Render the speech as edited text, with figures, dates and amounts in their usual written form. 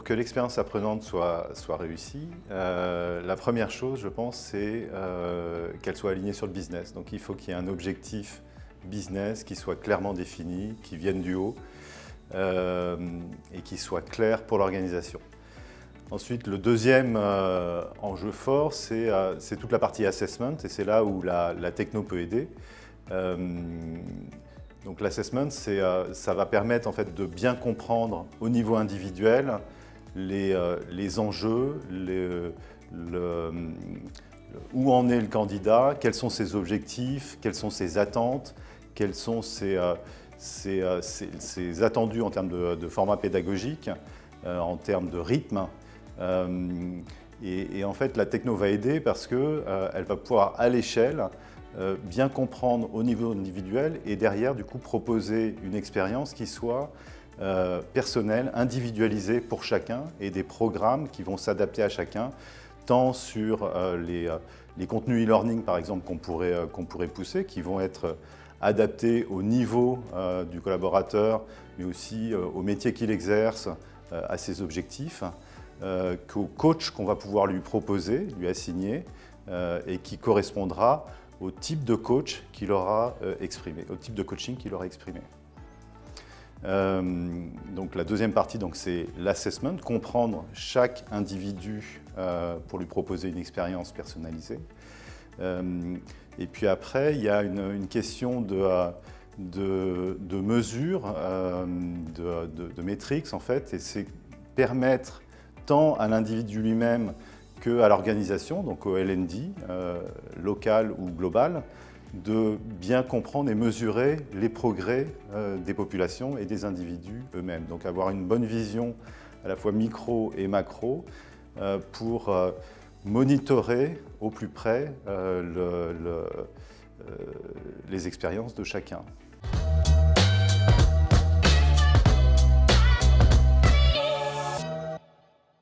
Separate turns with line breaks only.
pour que l'expérience apprenante soit réussie, la première chose, je pense, c'est qu'elle soit alignée sur le business. Donc il faut qu'il y ait un objectif business qui soit clairement défini, qui vienne du haut et qui soit clair pour l'organisation. Ensuite, le deuxième enjeu fort, c'est toute la partie assessment, et c'est là où la techno peut aider. Donc l'assessment, ça va permettre en fait, de bien comprendre au niveau individuel les enjeux, où en est le candidat, quels sont ses objectifs, quelles sont ses attentes, quels sont ses attendus en termes de format pédagogique, en termes de rythme. Et en fait, la techno va aider parce qu'elle va pouvoir, à l'échelle, bien comprendre au niveau individuel et derrière, du coup, proposer une expérience qui soit personnelle, individualisée pour chacun et des programmes qui vont s'adapter à chacun, tant sur les contenus e-learning, par exemple, qu'on pourrait pousser, qui vont être adaptés au niveau du collaborateur, mais aussi au métier qu'il exerce, à ses objectifs, qu'au coach qu'on va pouvoir lui proposer, lui assigner, et qui correspondra au type de coach qu'il aura exprimé, au type de coaching qu'il aura exprimé. Donc la deuxième partie, c'est l'assessment, comprendre chaque individu pour lui proposer une expérience personnalisée. Et puis après, il y a une question de mesure, de métriques en fait, et c'est permettre tant à l'individu lui-même qu'à l'organisation, donc au L&D, local ou global, de bien comprendre et mesurer les progrès des populations et des individus eux-mêmes. Donc avoir une bonne vision à la fois micro et macro pour monitorer au plus près les expériences de chacun.